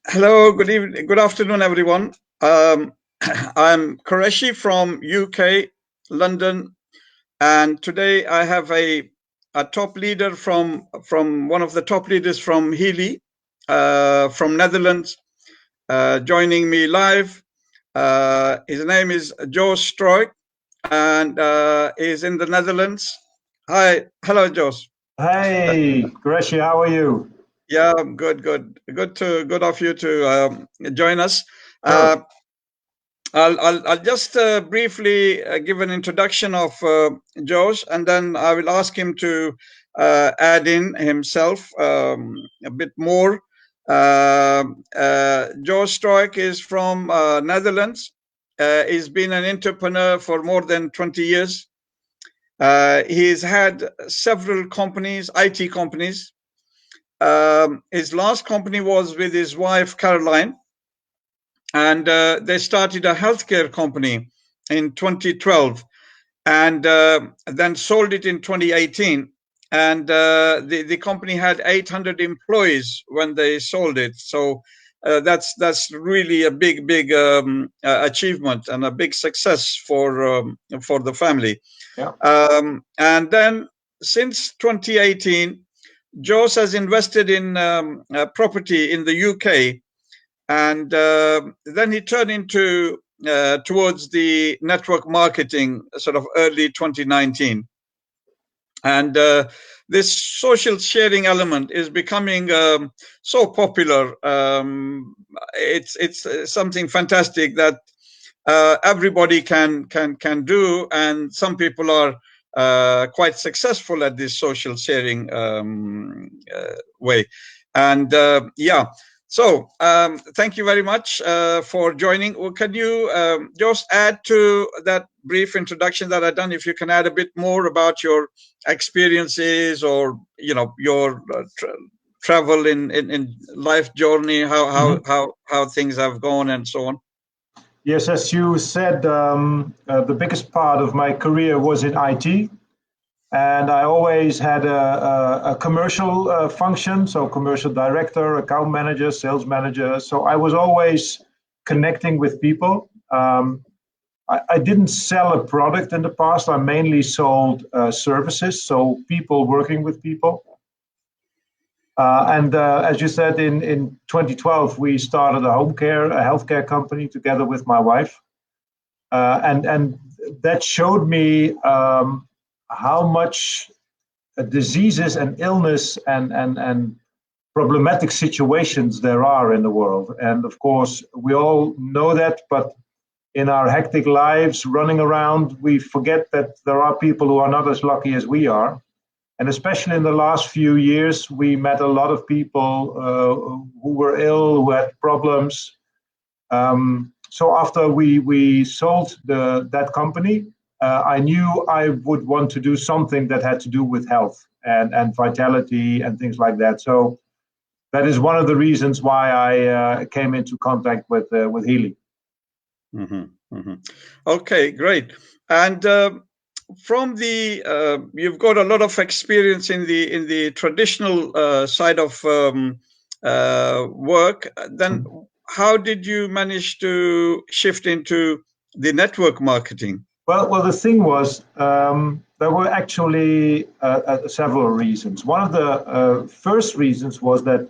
Hello, good evening, good afternoon, everyone. Um, I'm Qureshi from UK, London, and today I have a top leader from one of the top leaders from Healy, from Netherlands, joining me live. His name is Jos Struik, and is in the Netherlands. Hi, hello, Jos. Hey, Greshi, how are you? Yeah, good, good of you to join us. Sure. Uh, I'll just briefly give an introduction of Josh, and then I will ask him to add in himself a bit more. Josh Struik is from Netherlands. He's been an entrepreneur for more than 20 years. He's had several companies, IT companies. His last company was with his wife, Caroline, and they started a healthcare company in 2012 and then sold it in 2018. And the company had 800 employees when they sold it. So that's really a big achievement and a big success for the family. Yeah. And then since 2018, Jos has invested in property in the UK, and then he turned into towards the network marketing sort of early 2019. And this social sharing element is becoming so popular. It's something fantastic that everybody can do, and some people are quite successful at this social sharing way. And yeah, so thank you very much for joining. Well, can you just add to that brief introduction that I've done? If you can add a bit more about your experiences, or your travel in life journey, Mhm. how things have gone and so on. Yes, as you said, the biggest part of my career was in IT, and I always had a commercial function, so commercial director, account manager, sales manager. So I was always connecting with people. I didn't sell a product in the past. I mainly sold services, so people working with people. And as you said, in 2012, we started a healthcare company together with my wife. And that showed me how much diseases and illness and problematic situations there are in the world. And of course, we all know that, but in our hectic lives running around, we forget that there are people who are not as lucky as we are. And especially in the last few years, we met a lot of people who were ill, who had problems. So after we sold that company, I knew I would want to do something that had to do with health and vitality and things like that. So that is one of the reasons why I came into contact with Healy. Hmm. Hmm. Okay, great. And from the you've got a lot of experience in the traditional side of work. Then how did you manage to shift into the network marketing? Well, the thing was, there were actually several reasons. One of the first reasons was that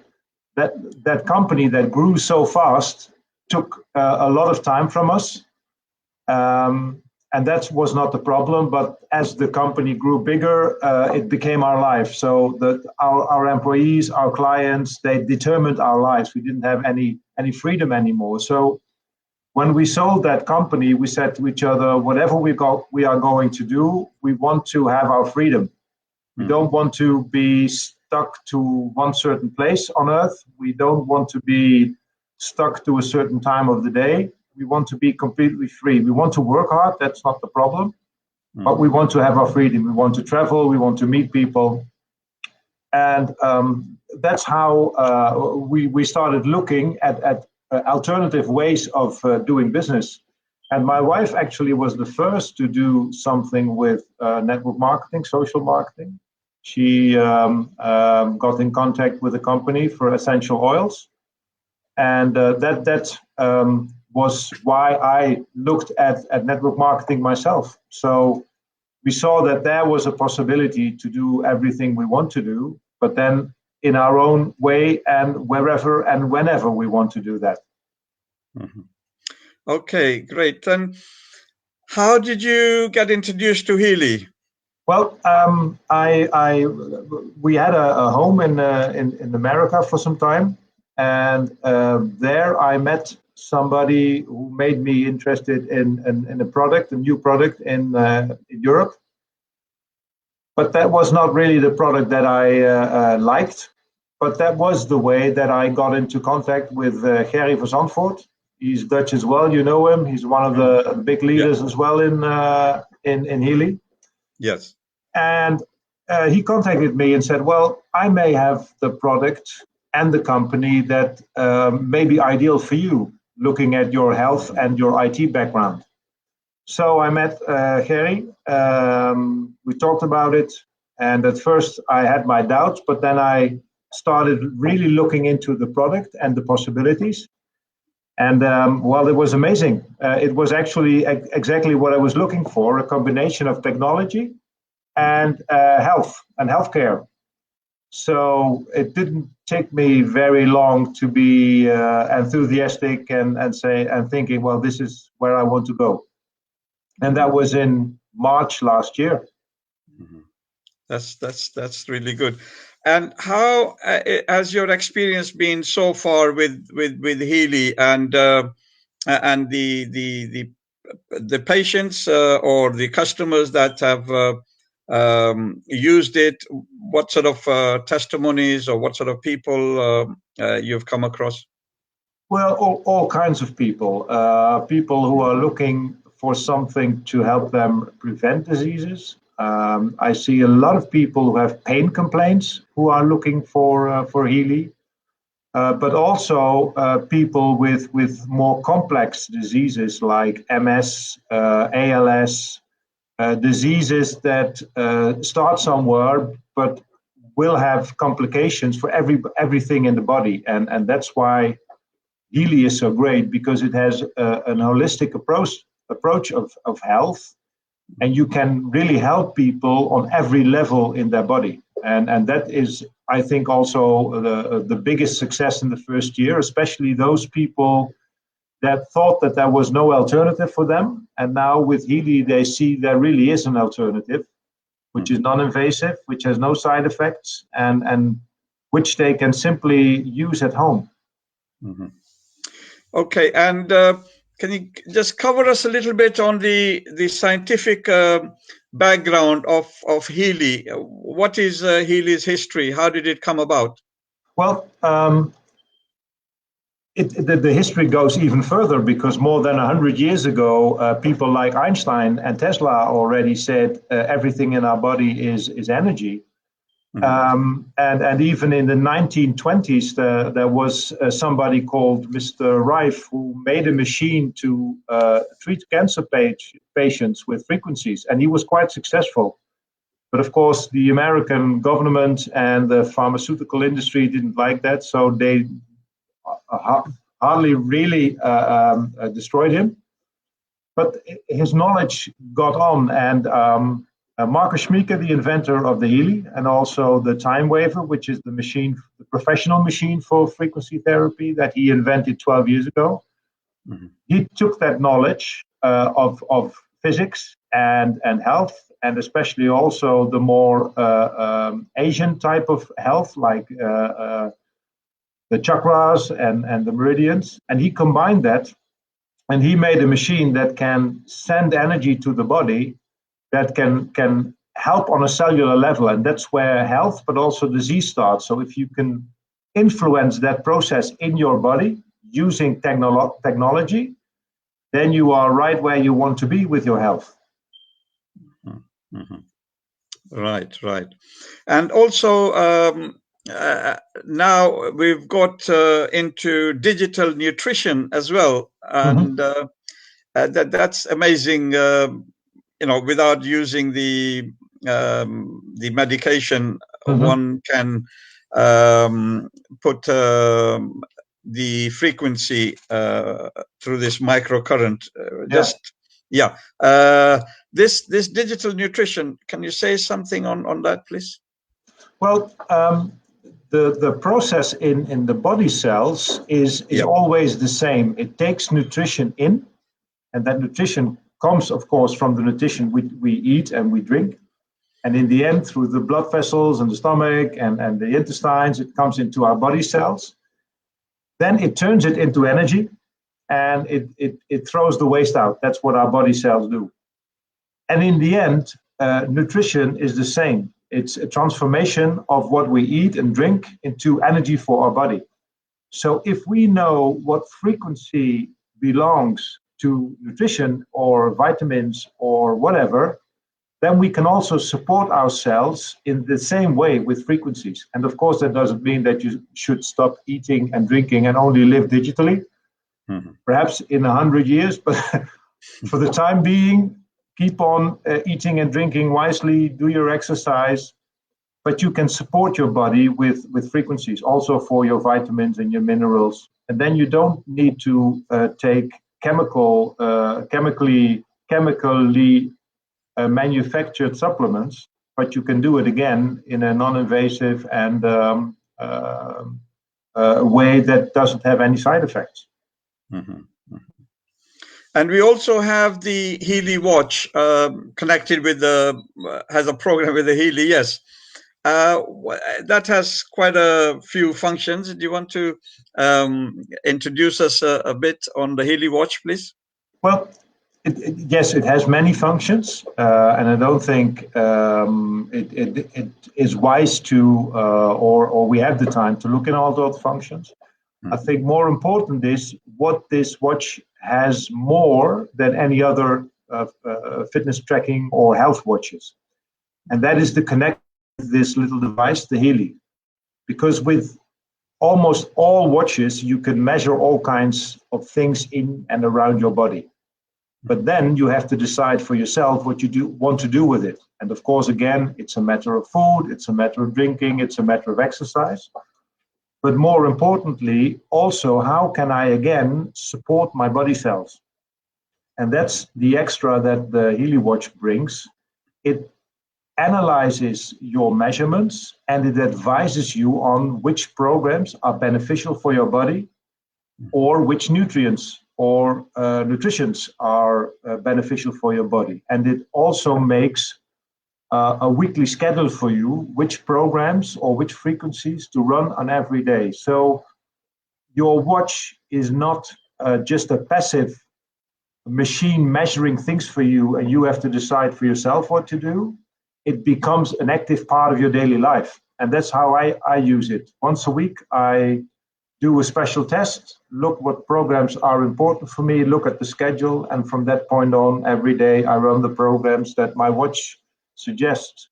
that company that grew so fast took a lot of time from us, and that was not the problem. But as the company grew bigger, it became our life. So that our employees, our clients, they determined our lives. We didn't have any freedom anymore. So when we sold that company, we said to each other, whatever we are going to do, we want to have our freedom. We don't want to be stuck to one certain place on earth. We don't want to be stuck to a certain time of the day. We want to be completely free. We want to work hard, that's not the problem, but we want to have our freedom. We want to travel, we want to meet people. And that's how we started looking at alternative ways of doing business. And my wife actually was the first to do something with network marketing, social marketing. She got in contact with a company for essential oils. And that was why I looked at network marketing myself. So we saw that there was a possibility to do everything we want to do, but then in our own way and wherever and whenever we want to do that. Mm-hmm. Okay, great. Then how did you get introduced to Healy? Well, we had a home in America for some time, and there I met somebody who made me interested in a product, a new product in Europe. But that was not really the product that I liked. But that was the way that I got into contact with Healy van Zandvoort. He's Dutch as well, you know him. He's one of the big leaders as well in Healy. Yes. And he contacted me and said, well, I may have the product and the company that may be ideal for you, looking at your health and your IT background. So I met Healy. We talked about it. And at first I had my doubts, but then I started really looking into the product and the possibilities. And well, it was amazing. It was actually exactly what I was looking for, a combination of technology and health and healthcare. So it didn't take me very long to be enthusiastic and thinking, well, this is where I want to go. And that was in March last year. Mm-hmm. That's really good. And how has your experience been so far with Healy and the patients or the customers that have used it? What sort of testimonies or what sort of people you've come across? Well, all kinds of people. People who are looking for something to help them prevent diseases. I see a lot of people who have pain complaints who are looking for Healy. But also people with more complex diseases like MS, ALS, diseases that start somewhere but will have complications for everything in the body, and that's why Healy is so great, because it has an holistic approach of health, and you can really help people on every level in their body. And that is, I think, also the biggest success in the first year, especially those people that thought that there was no alternative for them. And now with Healy, they see there really is an alternative, which is non-invasive, which has no side effects, and which they can simply use at home. Mm-hmm. Okay, and can you just cover us a little bit on the scientific background of Healy? What is Healy's history? How did it come about? Well, the history goes even further, because more than 100 years ago, people like Einstein and Tesla already said everything in our body is energy. And even in the 1920s, there was somebody called Mr. Rife who made a machine to treat cancer patients with frequencies, and he was quite successful. But of course, the American government and the pharmaceutical industry didn't like that, so they hardly really destroyed him. But his knowledge got on, and Marcus Schmieke, the inventor of the Healy, and also the time waver, which is the machine, the professional machine for frequency therapy that he invented 12 years ago. Mm-hmm. He took that knowledge of physics and health, and especially also the more Asian type of health, like the chakras and the meridians, and he combined that, and he made a machine that can send energy to the body, that can help on a cellular level, and that's where health but also disease starts. So if you can influence that process in your body using technology, then you are right where you want to be with your health. Mm-hmm. Right. And also now we've got into digital nutrition as well, and that's amazing. Without using the medication, one can put the frequency through this microcurrent. This digital nutrition. Can you say something on that, please? Well, the process in the body cells is always the same. It takes nutrition in, and that nutrition comes, of course, from the nutrition we eat and we drink. And in the end, through the blood vessels and the stomach and the intestines, it comes into our body cells. Then it turns it into energy, and it throws the waste out. That's what our body cells do. And in the end, nutrition is the same. It's a transformation of what we eat and drink into energy for our body. So if we know what frequency belongs to nutrition or vitamins or whatever, then we can also support ourselves in the same way with frequencies. And of course, that doesn't mean that you should stop eating and drinking and only live digitally. Mm-hmm. Perhaps in 100 years, but for the time being, keep on eating and drinking wisely, do your exercise, but you can support your body with frequencies, also for your vitamins and your minerals. And then you don't need to take chemically manufactured supplements, but you can do it again in a non-invasive and way that doesn't have any side effects. Mm-hmm. Mm-hmm. And we also have the Healy watch connected with has a program with the Healy. Yes, that has quite a few functions. Do you want to introduce us a bit on the Healy watch, please? Well, yes, it has many functions, and I don't think it is wise to, or we have the time to look in all those functions. I think more important is what this watch has more than any other fitness tracking or health watches. And that is the connection with this little device, the Healy. Because with almost all watches, you can measure all kinds of things in and around your body. But then you have to decide for yourself what you want to do with it. And of course, again, it's a matter of food, it's a matter of drinking, it's a matter of exercise. But more importantly, also, how can I again support my body cells? And that's the extra that the Healy watch brings. It analyzes your measurements and it advises you on which programs are beneficial for your body or which nutrients or nutritions are beneficial for your body. And it also makes a weekly schedule for you, which programs or which frequencies to run on every day. So your watch is not just a passive machine measuring things for you and you have to decide for yourself what to do. It becomes an active part of your daily life. And that's how I use it. Once a week, I do a special test, look what programs are important for me, look at the schedule, and from that point on, every day I run the programs that my watch suggests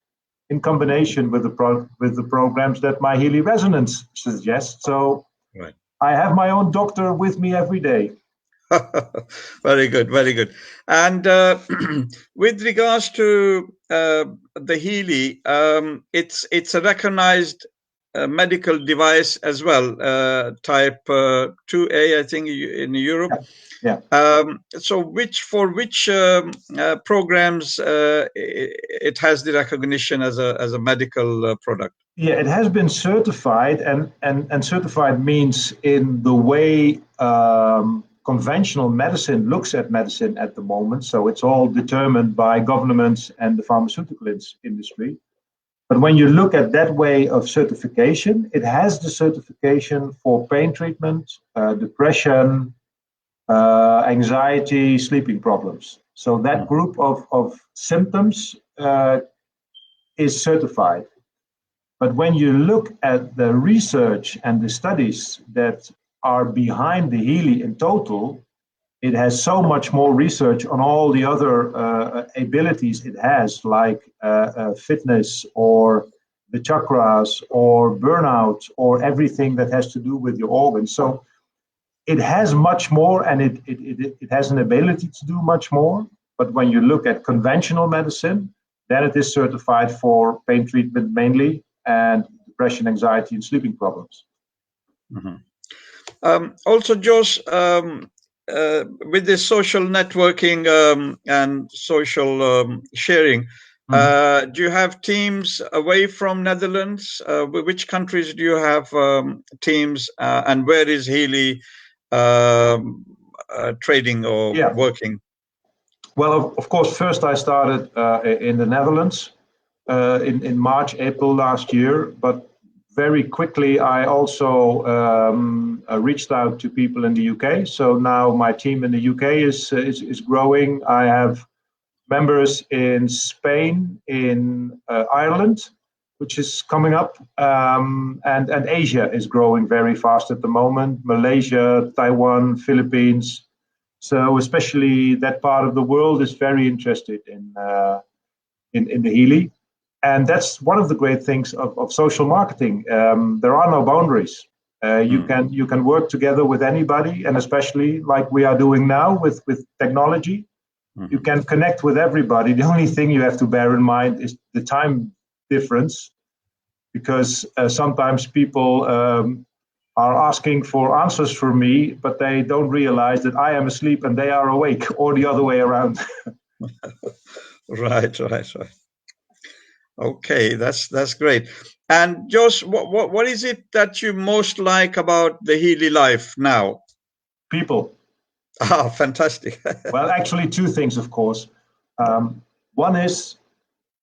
in combination with the programs that my Healy Resonance suggests. So right. I have my own doctor with me every day. Very good, very good. And with regards to the Healy, it's a recognized medical device as well, type 2A, I think, in Europe. Yeah. So which programs it has the recognition as a medical product? Yeah, it has been certified, and certified means in the way conventional medicine looks at medicine at the moment. So it's all determined by governments and the pharmaceutical industry. But when you look at that way of certification, it has the certification for pain treatment, depression, anxiety, sleeping problems. So that group of symptoms is certified. But when you look at the research and the studies that are behind the Healy in total, it has so much more research on all the other abilities it has, like fitness or the chakras or burnout or everything that has to do with your organs. So it has much more, and it has an ability to do much more. But when you look at conventional medicine, then it is certified for pain treatment mainly and depression, anxiety, and sleeping problems. Mm-hmm. Also, Jos, with this social networking and social sharing, Mhm. do you have teams away from Netherlands? Which countries do you have teams, and where is Healy trading or Yeah. working? Well, of course, first I started in the Netherlands in March, April last year, but very quickly I also reached out to people in the UK. So now my team in the UK is growing. I have members in Spain, in Ireland, which is coming up, and Asia is growing very fast at the moment. Malaysia, Taiwan, Philippines. So especially that part of the world is very interested in the Healy, and that's one of the great things of social marketing. There are no boundaries. You can work together with anybody, and especially like we are doing now with technology, you Mhm. can connect with everybody. The only thing you have to bear in mind is the time difference, because sometimes people are asking for answers from me, but they don't realize that I am asleep and they are awake, or the other way around. Right, right, right. Okay, that's great. And Jos, what is it that you most like about the Healy life now? People. Ah, fantastic. Well, actually, two things, of course. One is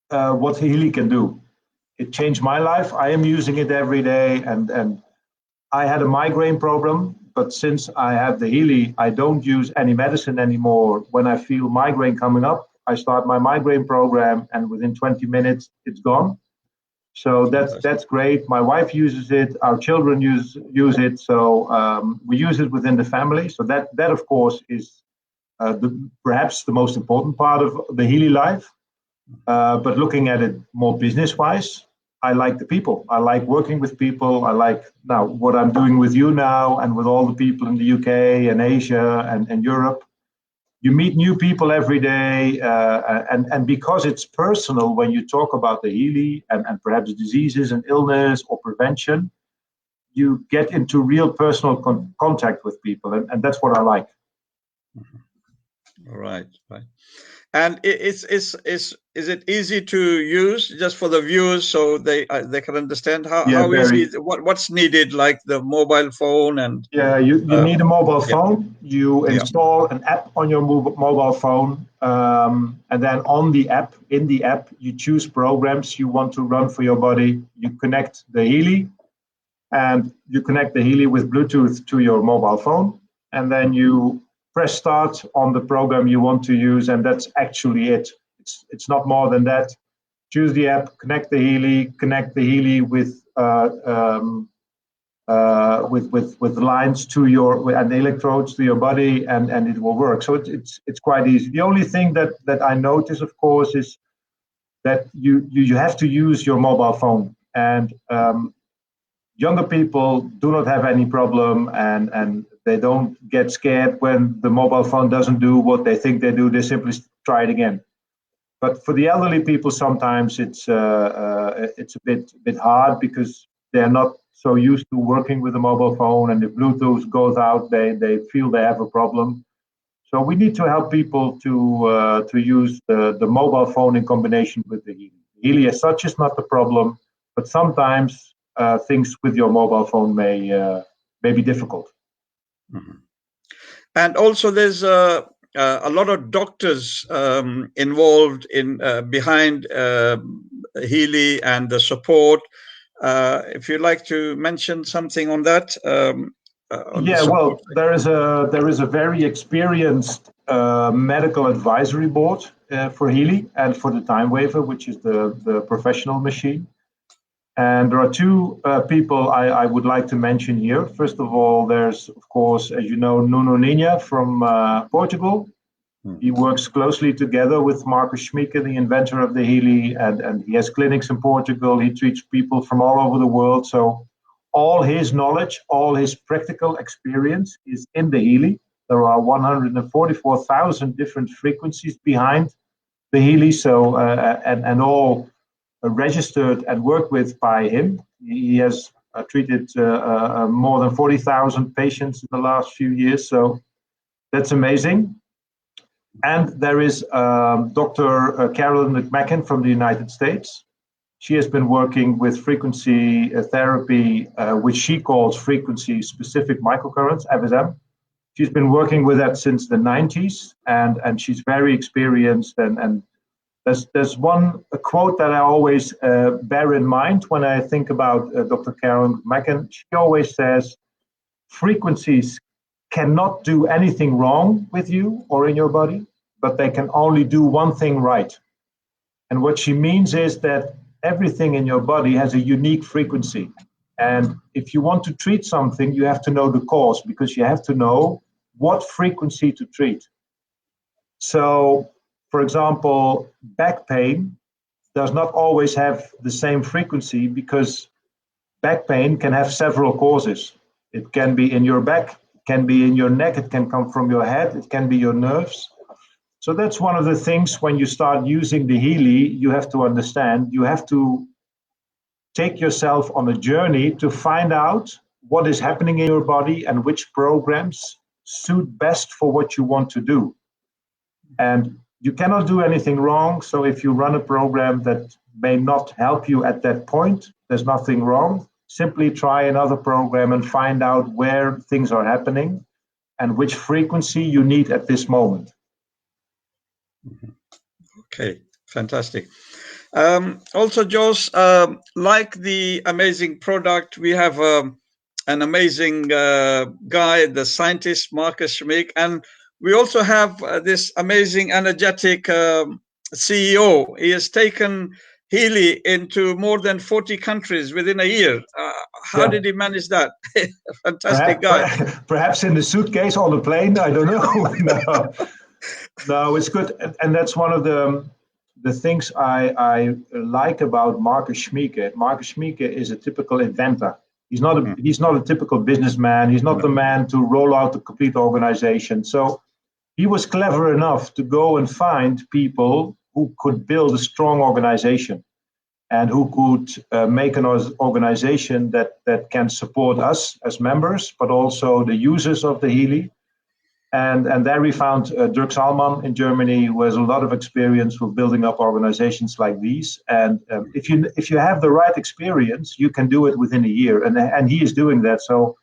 what Healy can do. It changed my life. I am using it every day, and I had a migraine problem, but since I have the Healy, I don't use any medicine anymore. When I feel migraine coming up, I start my migraine program, and within 20 minutes, it's gone. So Fantastic. that's great. My wife uses it. Our children use it. So we use it within the family. So that of course is perhaps the most important part of the Healy life. But looking at it more business wise, I like the people. I like working with people. I like now what I'm doing with you now and with all the people in the UK and Asia and Europe. You meet new people every day. And because it's personal, when you talk about the Healy and perhaps diseases and illness or prevention, you get into real personal contact with people. And that's what I like. Right, right. And is it easy to use just for the viewers so they can understand Yeah, how easy very. is what's needed, like the mobile phone and Yeah, you uh, need a mobile yeah, phone. You yeah. install an app on your mobile phone, and then on the app, in the app, you choose programs you want to run for your body. You connect the Healy, and you connect the Healy with Bluetooth to your mobile phone, and then you press start on the program you want to use, and that's actually it. It's not more than that. Choose the app, connect the Healy with lines to your and electrodes to your body, and it will work. So it's quite easy. The only thing that I notice, of course, is that you have to use your mobile phone, and younger people do not have any problem, and they don't get scared when the mobile phone doesn't do what they think they do. They simply try it again. But for the elderly people, sometimes it's a bit hard because they're not so used to working with a mobile phone, and if Bluetooth goes out, they feel they have a problem. So we need to help people to use the mobile phone in combination with the Healy. Healy as such is not the problem, but sometimes things with your mobile phone may be difficult. Mhm. And also there's a lot of doctors involved in behind Healy and the support. If you'd like to mention something on that, on the Yeah, support. well, there is a very experienced medical advisory board for Healy and for the Time Waver, which is the professional machine. And there are two people I would like to mention here. First of all, there's, of course, as you know, Nuno Ninha from Portugal. He Mhm. works closely together with Marcus Schmieke, the inventor of the Healy, and he has clinics in Portugal. He treats people from all over the world. So all his knowledge, all his practical experience is in the Healy. There are 144,000 different frequencies behind the Healy, and all registered and worked with by him. He has I treated more than 40,000 patients in the last few years, so that's amazing. And there is Dr. Carolyn McMacken from the United States. She has been working with frequency therapy, which she calls frequency-specific microcurrents, FSM. She's been working with that since the 90s, and she's very experienced. And there's one quote that I always bear in mind when I think about Dr. Carolyn McMacken. She always says, frequencies cannot do anything wrong with you or in your body, but they can only do one thing right. And what she means is that everything in your body has a unique frequency. And if you want to treat something, you have to know the cause, because you have to know what frequency to treat. So, for example, back pain does not always have the same frequency, because back pain can have several causes. It can be in your back, it can be in your neck, it can come from your head, it can be your nerves. So that's one of the things when you start using the Healy, you have to understand, you have to take yourself on a journey to find out what is happening in your body and which programs suit best for what you want to do. And you cannot do anything wrong. So if you run a program that may not help you at that point, there's nothing wrong. Simply try another program and find out where things are happening and which frequency you need at this moment. Okay, fantastic. Also, Jos, like the amazing product, we have an amazing guy, the scientist Marcus Schmick, and we also have this amazing, energetic CEO. He has taken Healy into more than 40 countries within a year. How did he manage that? Fantastic guy. Perhaps in the suitcase on the plane, I don't know. No, it's good. And that's one of the things I like about Marcus Schmieke. Marcus Schmieke is a typical inventor. He's not a typical businessman. He's not the man to roll out the complete organization. So he was clever enough to go and find people who could build a strong organization and who could make an organization that can support us as members, but also the users of the Healy. And there we found Dirk Salman in Germany, who has a lot of experience with building up organizations like these. And if you have the right experience, you can do it within a year. And he is doing that. So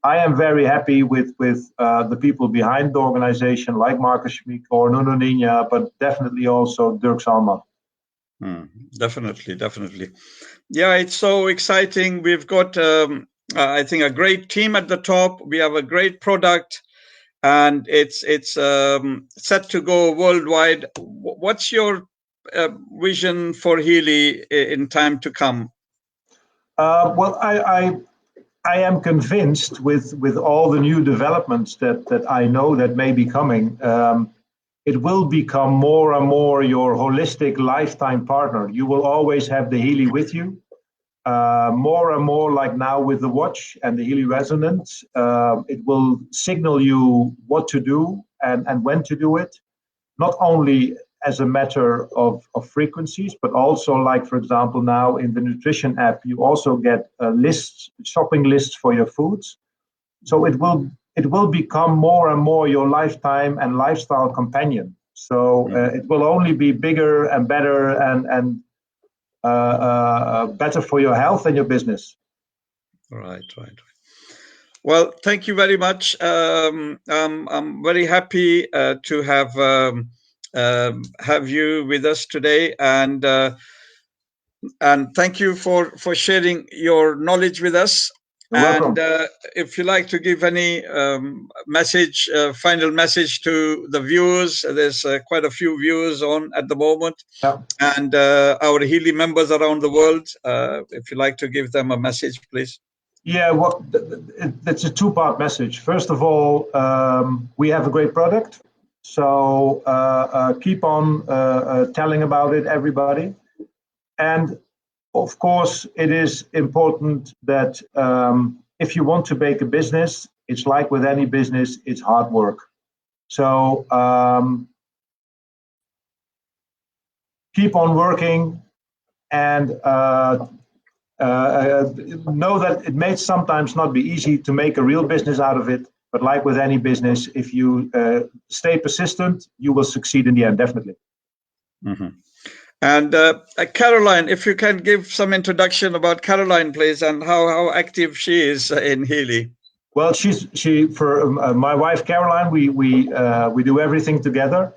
I am very happy with the people behind the organization, like Marcus Schmick or Nuno Nina, but definitely also Dirk Salman. Definitely. Yeah, it's so exciting. We've got, I think, a great team at the top. We have a great product. And it's set to go worldwide. What's your vision for Healy in time to come? Well, I am convinced with all the new developments that I know that may be coming, it will become more and more your holistic lifetime partner. You will always have the Healy with you. More and more, like now with the watch and the Healy resonance, it will signal you what to do and when to do it, not only as a matter of frequencies, but also, like, for example, now in the nutrition app, you also get shopping lists for your foods. So it will become more and more your lifetime and lifestyle companion. So it will only be bigger and better and better for your health and your business. Right. Well, thank you very much. I'm very happy to have you with us today, and thank you for sharing your knowledge with us. You're welcome. And if you like to give any message, final message to the viewers, there's quite a few viewers on at the moment, and our Healy members around the world. If you like to give them a message, please. Yeah, well, it's a two-part message. First of all, we have a great product, so keep on telling about it, everybody. And of course, it is important that if you want to make a business, it's like with any business, it's hard work. So keep on working and know that it may sometimes not be easy to make a real business out of it, but like with any business, if you stay persistent, you will succeed in the end, definitely. Mm-hmm. And Caroline, if you can give some introduction about Caroline, please, and how active she is in Healy. Well, for my wife Caroline, we do everything together.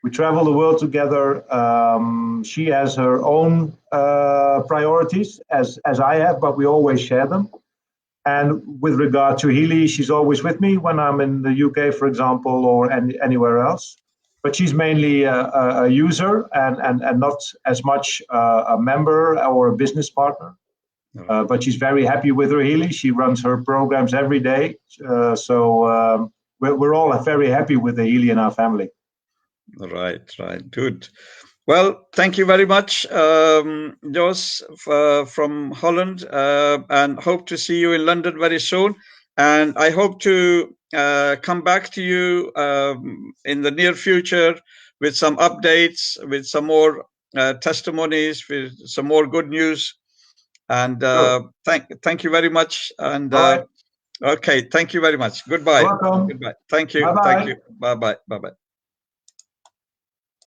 We travel the world together. She has her own priorities, as I have, but we always share them. And with regard to Healy, she's always with me when I'm in the UK, for example, or anywhere else. But she's mainly a user and not as much a member or a business partner. But she's very happy with her Healy. She runs her programs every day. So we're all very happy with the Healy in our family. Right, good. Well, thank you very much, Jos from Holland, and hope to see you in London very soon. And I hope to come back to you in the near future with some updates, with some more testimonies, with some more good news. And thank you very much. And okay, thank you very much. Goodbye. You're welcome. Goodbye. Thank you. Bye-bye. Thank you. Bye bye. Bye bye.